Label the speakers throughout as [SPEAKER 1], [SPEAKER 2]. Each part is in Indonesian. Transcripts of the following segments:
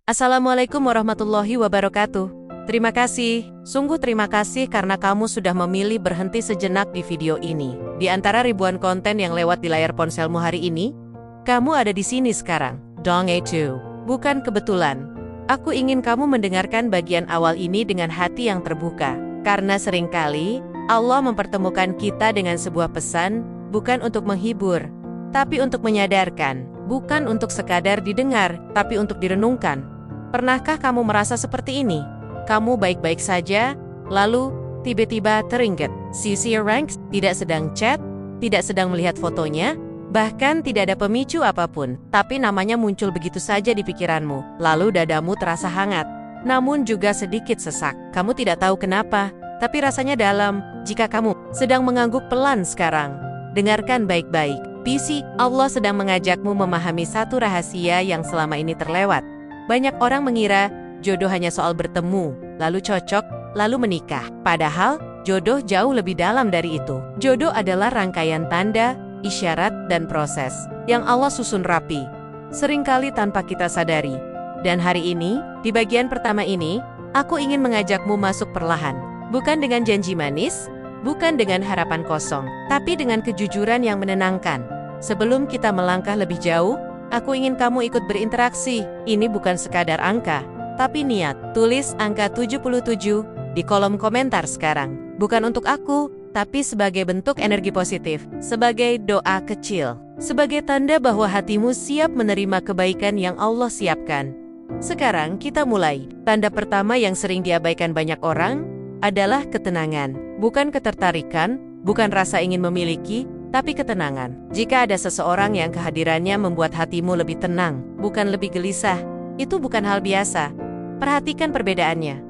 [SPEAKER 1] Assalamualaikum warahmatullahi wabarakatuh. Terima kasih, sungguh terima kasih karena kamu sudah memilih berhenti sejenak di video ini. Di antara ribuan konten yang lewat di layar ponselmu hari ini, kamu ada di sini sekarang. Dong itu bukan kebetulan. Aku ingin kamu mendengarkan bagian awal ini dengan hati yang terbuka. Karena seringkali Allah mempertemukan kita dengan sebuah pesan, bukan untuk menghibur, tapi untuk menyadarkan. Bukan untuk sekadar didengar, tapi untuk direnungkan. Pernahkah kamu merasa seperti ini? Kamu baik-baik saja, lalu tiba-tiba teringat. Sisi ranks tidak sedang chat, tidak sedang melihat fotonya, bahkan tidak ada pemicu apapun. Tapi namanya muncul begitu saja di pikiranmu. Lalu dadamu terasa hangat, namun juga sedikit sesak. Kamu tidak tahu kenapa, tapi rasanya dalam. Jika kamu sedang mengangguk pelan sekarang, dengarkan baik-baik. PC, Allah sedang mengajakmu memahami satu rahasia yang selama ini terlewat. Banyak orang mengira jodoh hanya soal bertemu, lalu cocok, lalu menikah. Padahal, jodoh jauh lebih dalam dari itu. Jodoh adalah rangkaian tanda, isyarat, dan proses yang Allah susun rapi, seringkali tanpa kita sadari. Dan hari ini, di bagian pertama ini, aku ingin mengajakmu masuk perlahan. Bukan dengan janji manis, bukan dengan harapan kosong, tapi dengan kejujuran yang menenangkan. Sebelum kita melangkah lebih jauh, aku ingin kamu ikut berinteraksi. Ini bukan sekadar angka, tapi niat. Tulis angka 77 di kolom komentar sekarang. Bukan untuk aku, tapi sebagai bentuk energi positif, sebagai doa kecil, sebagai tanda bahwa hatimu siap menerima kebaikan yang Allah siapkan. Sekarang kita mulai. Tanda pertama yang sering diabaikan banyak orang adalah ketenangan. Bukan ketertarikan, bukan rasa ingin memiliki, tapi ketenangan. Jika ada seseorang yang kehadirannya membuat hatimu lebih tenang, bukan lebih gelisah, itu bukan hal biasa. Perhatikan perbedaannya.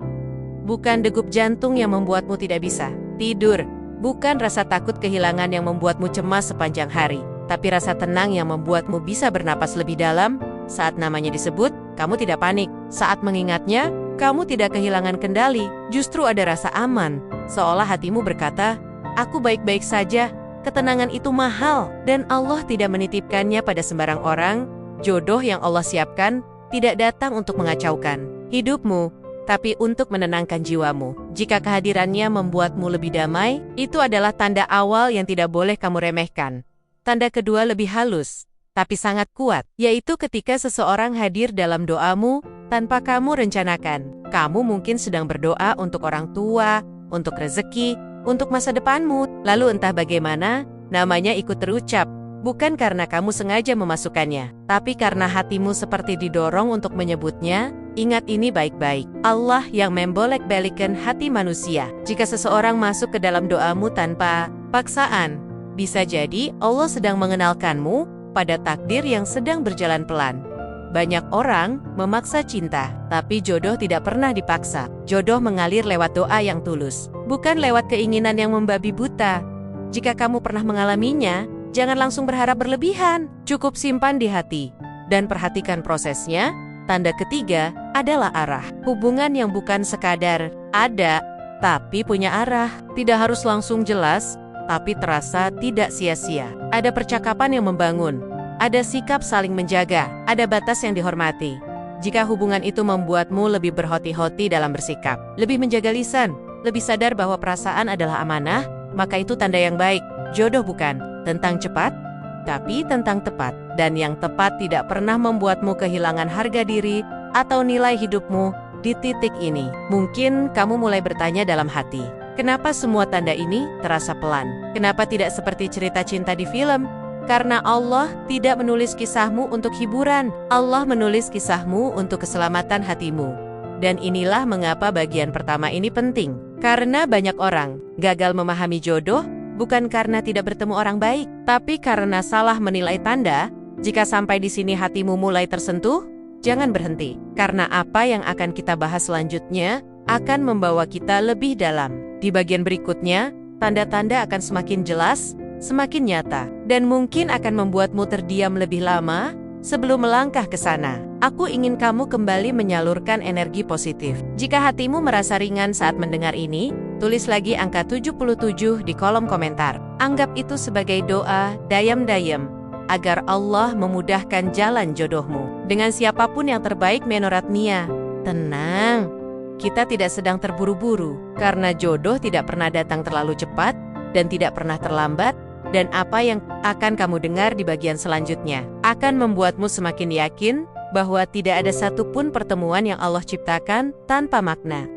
[SPEAKER 1] Bukan degup jantung yang membuatmu tidak bisa tidur, bukan rasa takut kehilangan yang membuatmu cemas sepanjang hari, tapi rasa tenang yang membuatmu bisa bernapas lebih dalam. Saat namanya disebut, kamu tidak panik. Saat mengingatnya, kamu tidak kehilangan kendali, justru ada rasa aman. Seolah hatimu berkata, aku baik-baik saja. Ketenangan itu mahal, dan Allah tidak menitipkannya pada sembarang orang. Jodoh yang Allah siapkan tidak datang untuk mengacaukan hidupmu, tapi untuk menenangkan jiwamu. Jika kehadirannya membuatmu lebih damai, itu adalah tanda awal yang tidak boleh kamu remehkan. Tanda kedua lebih halus, tapi sangat kuat, yaitu ketika seseorang hadir dalam doamu tanpa kamu rencanakan. Kamu mungkin sedang berdoa untuk orang tua, untuk rezeki, untuk masa depanmu, lalu entah bagaimana, namanya ikut terucap. Bukan karena kamu sengaja memasukkannya, tapi karena hatimu seperti didorong untuk menyebutnya. Ingat ini baik-baik. Allah yang membolak-balikkan hati manusia. Jika seseorang masuk ke dalam doamu tanpa paksaan, bisa jadi Allah sedang mengenalkanmu pada takdir yang sedang berjalan pelan. Banyak orang memaksa cinta, tapi jodoh tidak pernah dipaksa. Jodoh mengalir lewat doa yang tulus, bukan lewat keinginan yang membabi buta. Jika kamu pernah mengalaminya, jangan langsung berharap berlebihan. Cukup simpan di hati, dan perhatikan prosesnya. Tanda ketiga adalah arah. Hubungan yang bukan sekadar ada, tapi punya arah. Tidak harus langsung jelas, tapi terasa tidak sia-sia. Ada percakapan yang membangun, ada sikap saling menjaga, ada batas yang dihormati. Jika hubungan itu membuatmu lebih berhati-hati dalam bersikap, lebih menjaga lisan, lebih sadar bahwa perasaan adalah amanah, maka itu tanda yang baik. Jodoh bukan tentang cepat, tapi tentang tepat. Dan yang tepat tidak pernah membuatmu kehilangan harga diri atau nilai hidupmu di titik ini. Mungkin kamu mulai bertanya dalam hati, kenapa semua tanda ini terasa pelan? Kenapa tidak seperti cerita cinta di film? Karena Allah tidak menulis kisahmu untuk hiburan. Allah menulis kisahmu untuk keselamatan hatimu. Dan inilah mengapa bagian pertama ini penting. Karena banyak orang gagal memahami jodoh, bukan karena tidak bertemu orang baik, tapi karena salah menilai tanda. Jika sampai di sini hatimu mulai tersentuh, jangan berhenti. Karena apa yang akan kita bahas selanjutnya akan membawa kita lebih dalam. Di bagian berikutnya, tanda-tanda akan semakin jelas, semakin nyata, dan mungkin akan membuatmu terdiam lebih lama sebelum melangkah ke sana. Aku ingin kamu kembali menyalurkan energi positif. Jika hatimu merasa ringan saat mendengar ini, tulis lagi angka 77 di kolom komentar. Anggap itu sebagai doa, dayam-dayam. agar Allah memudahkan jalan jodohmu dengan siapapun yang terbaik menurut Nia. Tenang, kita tidak sedang terburu-buru, karena jodoh tidak pernah datang terlalu cepat dan tidak pernah terlambat, dan apa yang akan kamu dengar di bagian selanjutnya akan membuatmu semakin yakin bahwa tidak ada satupun pertemuan yang Allah ciptakan tanpa makna.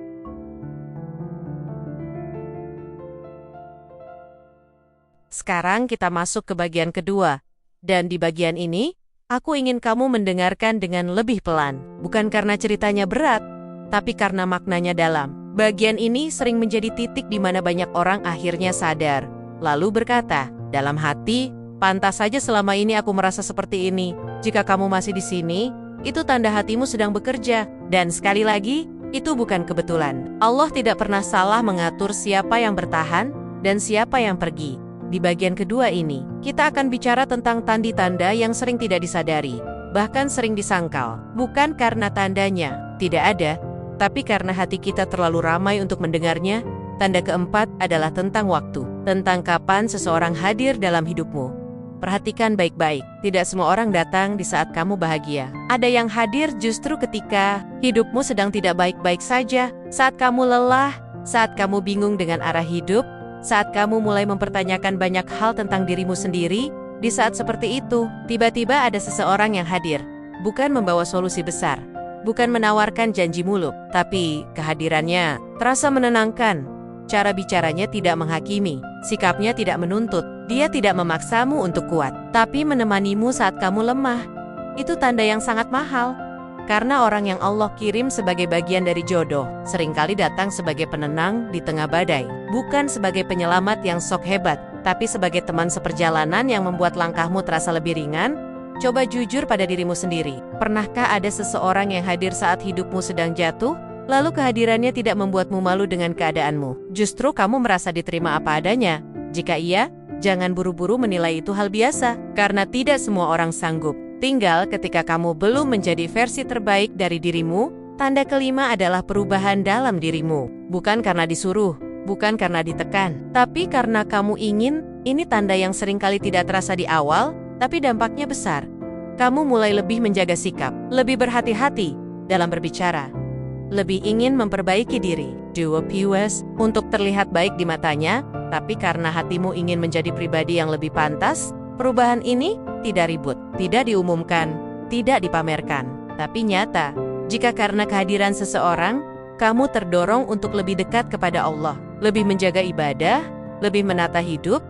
[SPEAKER 1] Sekarang kita masuk ke bagian kedua, dan di bagian ini, aku ingin kamu mendengarkan dengan lebih pelan, bukan karena ceritanya berat, tapi karena maknanya dalam. Bagian ini sering menjadi titik di mana banyak orang akhirnya sadar, lalu berkata, dalam hati, pantas saja selama ini aku merasa seperti ini. Jika kamu masih di sini, itu tanda hatimu sedang bekerja, dan sekali lagi, itu bukan kebetulan. Allah tidak pernah salah mengatur siapa yang bertahan dan siapa yang pergi. Di bagian kedua ini, kita akan bicara tentang tanda-tanda yang sering tidak disadari, bahkan sering disangkal. Bukan karena tandanya tidak ada, tapi karena hati kita terlalu ramai untuk mendengarnya. Tanda keempat adalah tentang waktu, tentang kapan seseorang hadir dalam hidupmu. Perhatikan baik-baik, tidak semua orang datang di saat kamu bahagia. Ada yang hadir justru ketika hidupmu sedang tidak baik-baik saja, saat kamu lelah, saat kamu bingung dengan arah hidup, saat kamu mulai mempertanyakan banyak hal tentang dirimu sendiri. Di saat seperti itu, tiba-tiba ada seseorang yang hadir, bukan membawa solusi besar, bukan menawarkan janji muluk, tapi kehadirannya terasa menenangkan. Cara bicaranya tidak menghakimi, sikapnya tidak menuntut, dia tidak memaksamu untuk kuat, tapi menemanimu saat kamu lemah. Itu tanda yang sangat mahal. Karena orang yang Allah kirim sebagai bagian dari jodoh, seringkali datang sebagai penenang di tengah badai. Bukan sebagai penyelamat yang sok hebat, tapi sebagai teman seperjalanan yang membuat langkahmu terasa lebih ringan. Coba jujur pada dirimu sendiri. Pernahkah ada seseorang yang hadir saat hidupmu sedang jatuh? Lalu kehadirannya tidak membuatmu malu dengan keadaanmu. Justru kamu merasa diterima apa adanya. Jika iya, jangan buru-buru menilai itu hal biasa, karena tidak semua orang sanggup. Tinggal ketika kamu belum menjadi versi terbaik dari dirimu. Tanda kelima adalah perubahan dalam dirimu. Bukan karena disuruh, bukan karena ditekan, tapi karena kamu ingin. Ini tanda yang seringkali tidak terasa di awal, tapi dampaknya besar. Kamu mulai lebih menjaga sikap, lebih berhati-hati dalam berbicara, lebih ingin memperbaiki diri. Do appears untuk terlihat baik di matanya, tapi karena hatimu ingin menjadi pribadi yang lebih pantas. Perubahan ini tidak ribut, tidak diumumkan, tidak dipamerkan, tapi nyata. Jika karena kehadiran seseorang, kamu terdorong untuk lebih dekat kepada Allah, lebih menjaga ibadah, lebih menata hidup,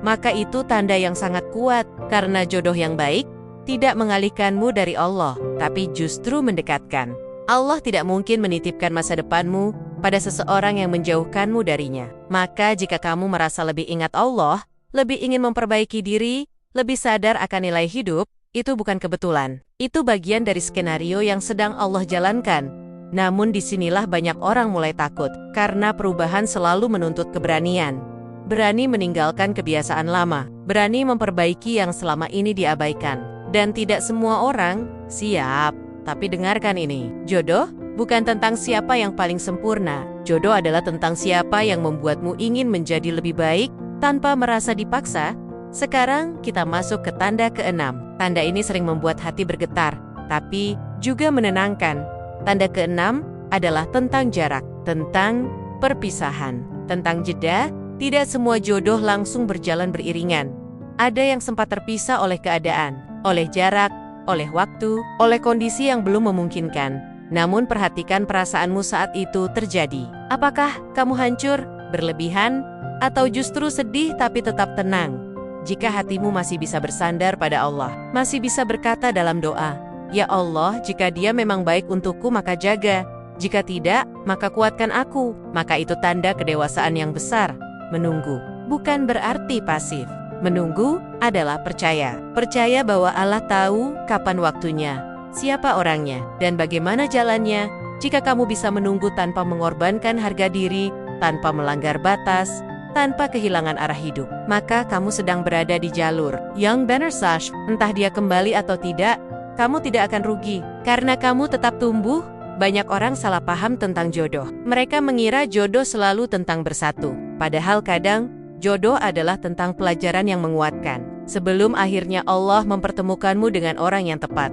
[SPEAKER 1] maka itu tanda yang sangat kuat, karena jodoh yang baik tidak mengalihkanmu dari Allah, tapi justru mendekatkan. Allah tidak mungkin menitipkan masa depanmu pada seseorang yang menjauhkanmu darinya. Maka jika kamu merasa lebih ingat Allah, lebih ingin memperbaiki diri, lebih sadar akan nilai hidup, itu bukan kebetulan. Itu bagian dari skenario yang sedang Allah jalankan. Namun disinilah banyak orang mulai takut, karena perubahan selalu menuntut keberanian. Berani meninggalkan kebiasaan lama, berani memperbaiki yang selama ini diabaikan. Dan tidak semua orang siap. Tapi dengarkan ini, jodoh bukan tentang siapa yang paling sempurna. Jodoh adalah tentang siapa yang membuatmu ingin menjadi lebih baik, tanpa merasa dipaksa. Sekarang kita masuk ke tanda keenam. Tanda ini sering membuat hati bergetar, tapi juga menenangkan. Tanda keenam adalah tentang jarak, tentang perpisahan, tentang jeda. Tidak semua jodoh langsung berjalan beriringan. Ada yang sempat terpisah oleh keadaan, oleh jarak, oleh waktu, oleh kondisi yang belum memungkinkan. Namun perhatikan perasaanmu saat itu terjadi. Apakah kamu hancur, berlebihan, atau justru sedih tapi tetap tenang? Jika hatimu masih bisa bersandar pada Allah, masih bisa berkata dalam doa, "Ya Allah, jika Dia memang baik untukku maka jaga. Jika tidak, maka kuatkan aku." Maka itu tanda kedewasaan yang besar. Menunggu bukan berarti pasif. Menunggu adalah percaya. Percaya bahwa Allah tahu kapan waktunya, siapa orangnya, dan bagaimana jalannya. Jika kamu bisa menunggu tanpa mengorbankan harga diri, tanpa melanggar batas, tanpa kehilangan arah hidup, maka kamu sedang berada di jalur yang benar sah. Entah dia kembali atau tidak, kamu tidak akan rugi, karena kamu tetap tumbuh. Banyak orang salah paham tentang jodoh. Mereka mengira jodoh selalu tentang bersatu. Padahal kadang, jodoh adalah tentang pelajaran yang menguatkan. sebelum akhirnya Allah mempertemukanmu dengan orang yang tepat.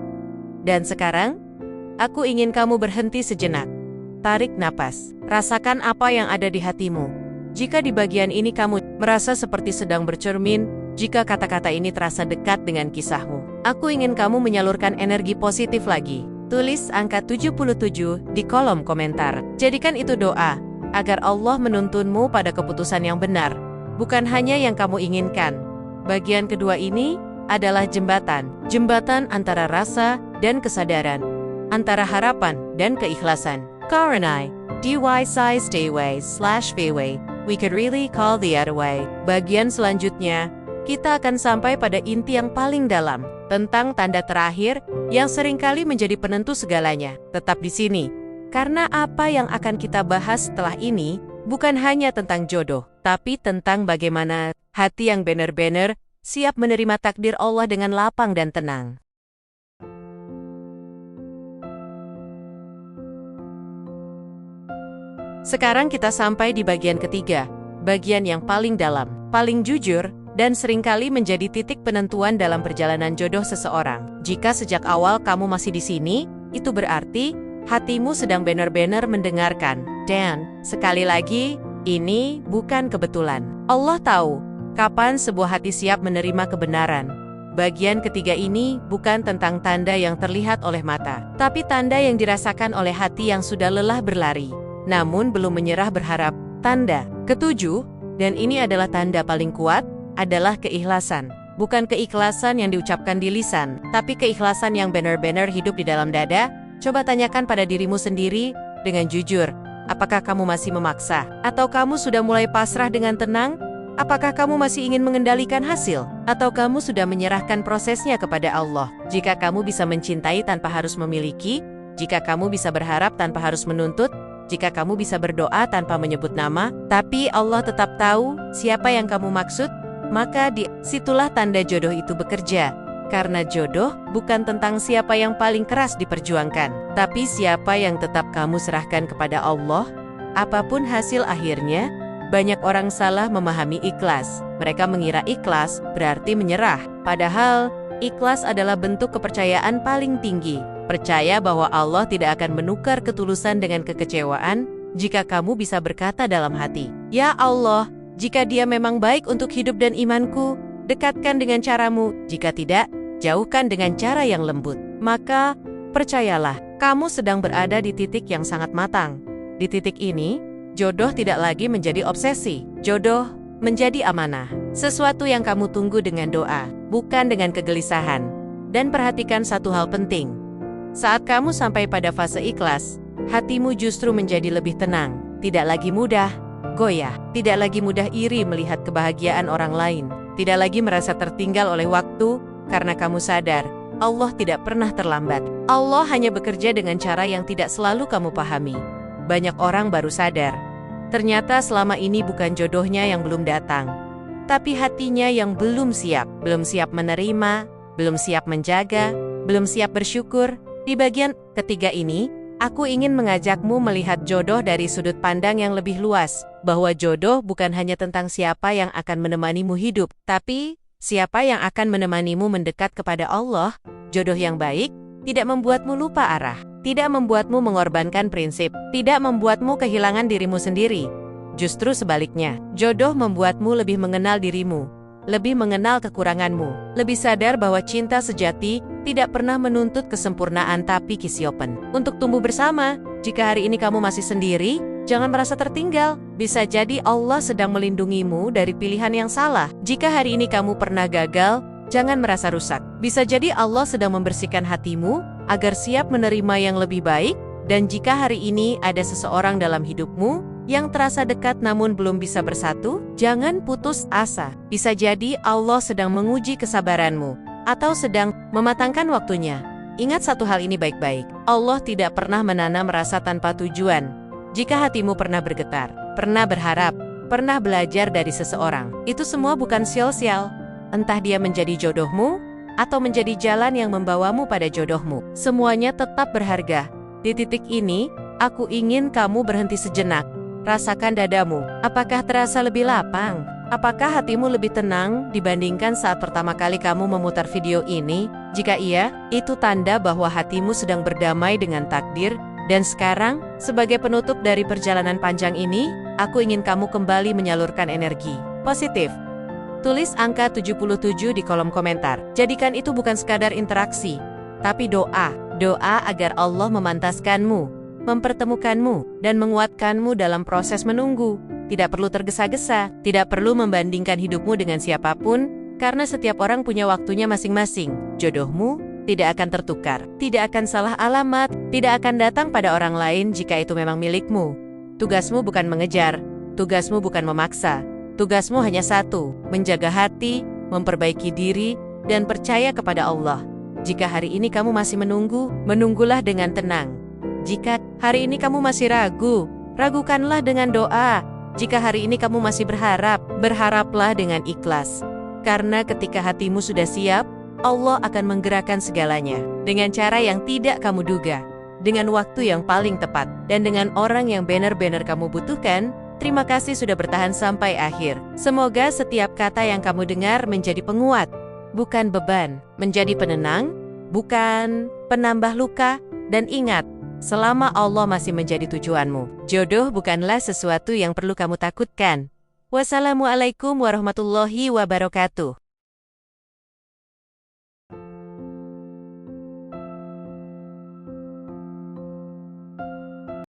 [SPEAKER 1] Dan sekarang, aku ingin kamu berhenti sejenak. Tarik napas, rasakan apa yang ada di hatimu. Jika di bagian ini kamu merasa seperti sedang bercermin, jika kata-kata ini terasa dekat dengan kisahmu, aku ingin kamu menyalurkan energi positif lagi. Tulis angka 77 di kolom komentar. Jadikan itu doa, agar Allah menuntunmu pada keputusan yang benar, bukan hanya yang kamu inginkan. Bagian kedua ini adalah jembatan. Jembatan antara rasa dan kesadaran, antara harapan dan keikhlasan. Karena dy/stay/way, we could really call the other way. Bagian selanjutnya, kita akan sampai pada inti yang paling dalam, tentang tanda terakhir yang seringkali menjadi penentu segalanya. Tetap di sini, karena apa yang akan kita bahas setelah ini bukan hanya tentang jodoh, tapi tentang bagaimana hati yang benar-benar siap menerima takdir Allah dengan lapang dan tenang. Sekarang kita sampai di bagian ketiga, bagian yang paling dalam, paling jujur, dan seringkali menjadi titik penentuan dalam perjalanan jodoh seseorang. Jika sejak awal kamu masih di sini, itu berarti hatimu sedang benar-benar mendengarkan. Dan, sekali lagi, ini bukan kebetulan. Allah tahu kapan sebuah hati siap menerima kebenaran. Bagian ketiga ini bukan tentang tanda yang terlihat oleh mata, tapi tanda yang dirasakan oleh hati yang sudah lelah berlari, namun belum menyerah berharap. Tanda ketujuh, dan ini adalah tanda paling kuat, adalah keikhlasan. Bukan keikhlasan yang diucapkan di lisan, tapi keikhlasan yang benar-benar hidup di dalam dada. Coba tanyakan pada dirimu sendiri dengan jujur, apakah kamu masih memaksa? Atau kamu sudah mulai pasrah dengan tenang? Apakah kamu masih ingin mengendalikan hasil? Atau kamu sudah menyerahkan prosesnya kepada Allah? Jika kamu bisa mencintai tanpa harus memiliki, jika kamu bisa berharap tanpa harus menuntut, jika kamu bisa berdoa tanpa menyebut nama, tapi Allah tetap tahu siapa yang kamu maksud, maka di situlah tanda jodoh itu bekerja. Karena jodoh bukan tentang siapa yang paling keras diperjuangkan, tapi siapa yang tetap kamu serahkan kepada Allah. Apapun hasil akhirnya, banyak orang salah memahami ikhlas. Mereka mengira ikhlas berarti menyerah. Padahal, ikhlas adalah bentuk kepercayaan paling tinggi. Percaya bahwa Allah tidak akan menukar ketulusan dengan kekecewaan. Jika kamu bisa berkata dalam hati, "Ya Allah, jika Dia memang baik untuk hidup dan imanku, dekatkan dengan caramu. Jika tidak, jauhkan dengan cara yang lembut." Maka, percayalah, kamu sedang berada di titik yang sangat matang. Di titik ini, jodoh tidak lagi menjadi obsesi. Jodoh menjadi amanah. Sesuatu yang kamu tunggu dengan doa, bukan dengan kegelisahan. Dan perhatikan satu hal penting. Saat kamu sampai pada fase ikhlas, hatimu justru menjadi lebih tenang. Tidak lagi mudah goyah, tidak lagi mudah iri melihat kebahagiaan orang lain, tidak lagi merasa tertinggal oleh waktu, karena kamu sadar, Allah tidak pernah terlambat. Allah hanya bekerja dengan cara yang tidak selalu kamu pahami. Banyak orang baru sadar, ternyata selama ini bukan jodohnya yang belum datang, tapi hatinya yang belum siap menerima, belum siap menjaga, belum siap bersyukur. Di bagian ketiga ini, aku ingin mengajakmu melihat jodoh dari sudut pandang yang lebih luas, bahwa jodoh bukan hanya tentang siapa yang akan menemanimu hidup, tapi siapa yang akan menemanimu mendekat kepada Allah. Jodoh yang baik tidak membuatmu lupa arah, tidak membuatmu mengorbankan prinsip, tidak membuatmu kehilangan dirimu sendiri. Justru sebaliknya, jodoh membuatmu lebih mengenal dirimu, lebih mengenal kekuranganmu, lebih sadar bahwa cinta sejati tidak pernah menuntut kesempurnaan tapi kesiopen. Untuk tumbuh bersama, jika hari ini kamu masih sendiri, jangan merasa tertinggal. Bisa jadi Allah sedang melindungimu dari pilihan yang salah. Jika hari ini kamu pernah gagal, jangan merasa rusak. Bisa jadi Allah sedang membersihkan hatimu agar siap menerima yang lebih baik. Dan jika hari ini ada seseorang dalam hidupmu yang terasa dekat namun belum bisa bersatu, jangan putus asa. Bisa jadi Allah sedang menguji kesabaranmu atau sedang mematangkan waktunya. Ingat satu hal ini baik-baik. Allah tidak pernah menanam rasa tanpa tujuan. Jika hatimu pernah bergetar, pernah berharap, pernah belajar dari seseorang, itu semua bukan sia-sia. Entah dia menjadi jodohmu atau menjadi jalan yang membawamu pada jodohmu, semuanya tetap berharga. Di titik ini, aku ingin kamu berhenti sejenak. Rasakan dadamu. Apakah terasa lebih lapang? Apakah hatimu lebih tenang dibandingkan saat pertama kali kamu memutar video ini? Jika iya, itu tanda bahwa hatimu sedang berdamai dengan takdir. Dan sekarang, sebagai penutup dari perjalanan panjang ini, aku ingin kamu kembali menyalurkan energi positif. Tulis angka 77 di kolom komentar. Jadikan itu bukan sekadar interaksi, tapi doa. Doa agar Allah memantaskanmu, mempertemukanmu, dan menguatkanmu dalam proses menunggu. Tidak perlu tergesa-gesa, tidak perlu membandingkan hidupmu dengan siapapun, karena setiap orang punya waktunya masing-masing. Jodohmu tidak akan tertukar, tidak akan salah alamat, tidak akan datang pada orang lain jika itu memang milikmu. Tugasmu bukan mengejar, tugasmu bukan memaksa, tugasmu hanya satu, menjaga hati, memperbaiki diri, dan percaya kepada Allah. Jika hari ini kamu masih menunggu, menunggulah dengan tenang. Jika hari ini kamu masih ragu, ragukanlah dengan doa. Jika hari ini kamu masih berharap, berharaplah dengan ikhlas. Karena ketika hatimu sudah siap, Allah akan menggerakkan segalanya dengan cara yang tidak kamu duga, dengan waktu yang paling tepat, dan dengan orang yang benar-benar kamu butuhkan. Terima kasih sudah bertahan sampai akhir. Semoga setiap kata yang kamu dengar menjadi penguat, bukan beban, menjadi penenang, bukan penambah luka. Dan ingat, selama Allah masih menjadi tujuanmu, jodoh bukanlah sesuatu yang perlu kamu takutkan. Wassalamualaikum warahmatullahi wabarakatuh.